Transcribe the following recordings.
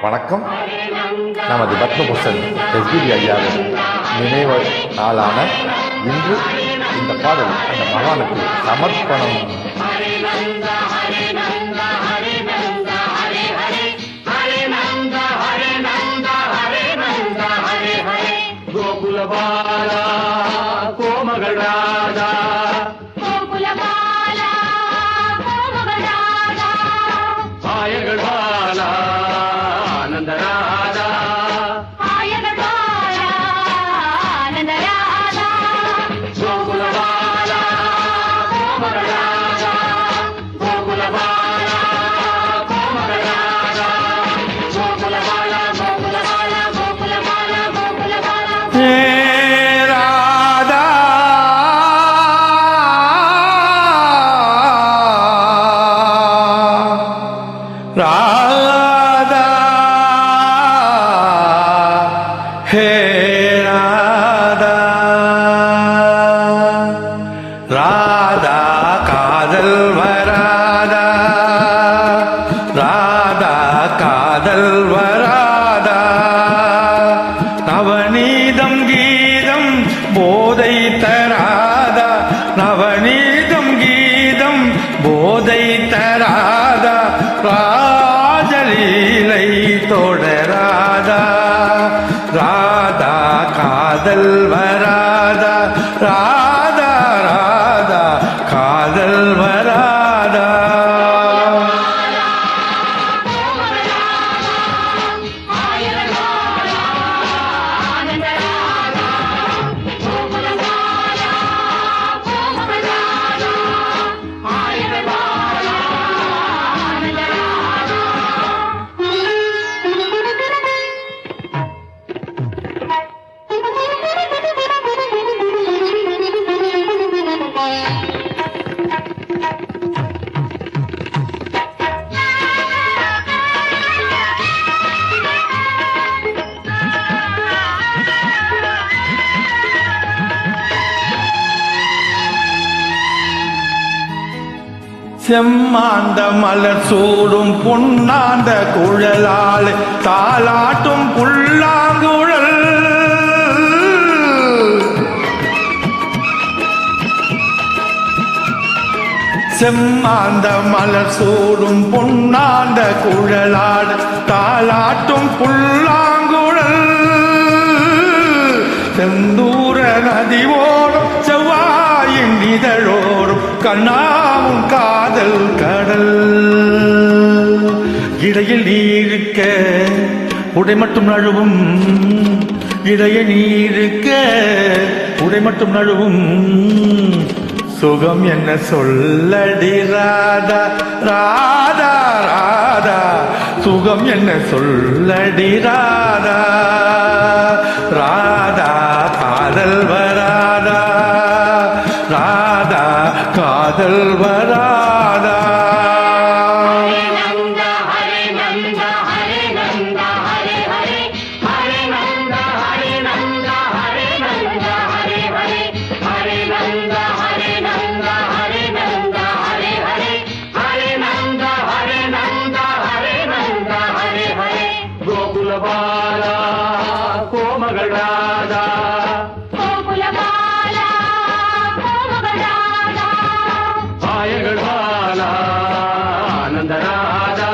வணக்கம். நமது பத்மபூஷன் எஸ்பிபி ஐயாவின் நினைவு நாளான இன்று இந்த பாடல் அந்த மகானுக்கு சமர்ப்பணம். கோகுலபாலா கோமகராஜா ஆயகள்வாலா ஆனந்தராஜா கோகுலபாலா கோமகராஜா கோகுலபாலா கோமகராஜா கோகுலபாலா கோகுலபாலா கோகுலபாலா கோகுலபாலா ராதா ஹே ராதா ராதா காதல் வராதா ராதா காதல் வராதா நவநீதம் கீதம் போதை தராதா நவநீதம் கீதம் போதை தராதா ராஜலீலை தொடராதா ராதா காதல் வராதா ராதா ராதா காதல் வராதா செம்மாந்த மலர் சூடும் பொன்னாந்த குழலால் தாலாட்டும் புல்லாங்குழல் செம்மாந்த மலர் சூடும் பொன்னாந்த குழலால் தாலாட்டும் புல்லாங்குழல் செந்தூர நதி ஓடும் செவ்வாயின் இதழோடும் கண்ணாவும் காதல் கடல் இடையில் நீருக்க உடை மட்டும் நழுவும் இடையில் நீருக்க உடை மட்டும் நழுவும் சுகம் என்ன சொல்லடி ராதா ராதா ராதா சுகம் என்ன சொல்லடி ராதா ராதா காதல் வராதா ராதா காதல் வராதா கோகுலபாலா கோமகராஜா ஆயகள்வாலா ஆனந்தராஜா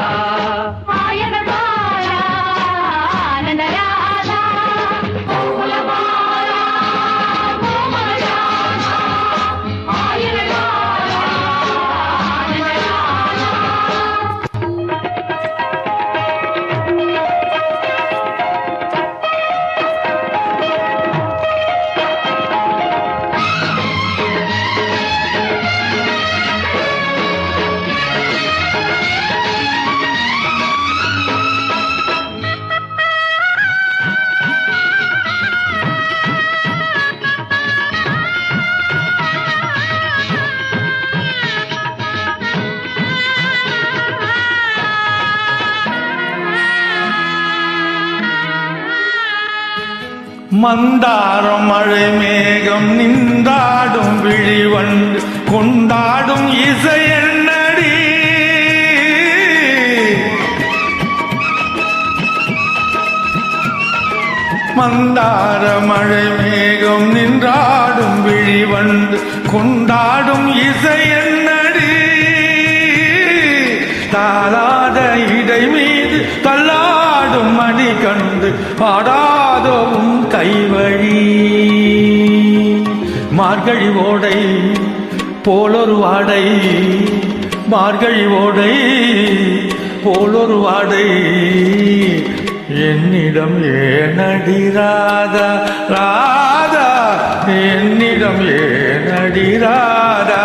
மந்தாரம் மழை மேகம் நின்றாடும் விழிவண்டு கொண்டாடும் இசையன்னடி மந்தார மழை மேகம் நின்றாடும் விழிவண்டு கொண்டாடும் இசை என்னடி தாளாத இடை மீது தள்ளாடும் மணி கண்டு பாடாதோவும் கைவழி மார்கழி ஓடை போலொரு வாடை மார்கழி ஓடை போலொரு வாடை என்னிடம் ஏனடி ராதா ராதா என்னிடம் ஏனடி ராதா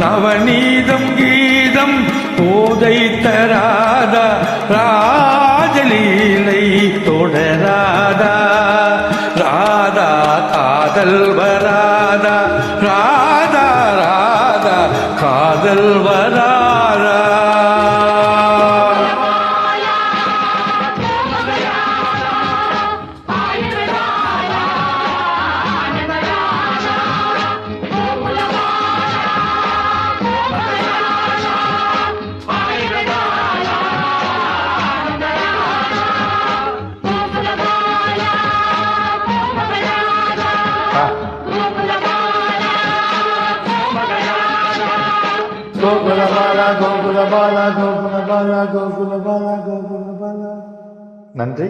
நவநீதம் கீதம் போதை தராதா ராஜலீலை தொடராதா ராதா காதல் வராதா ராதா ராதா காதல் வராதா கோகுலபாலா கோகுலபாலா கோகுலபாலா கோகுலபாலா கோகுலபாலா. நன்றி.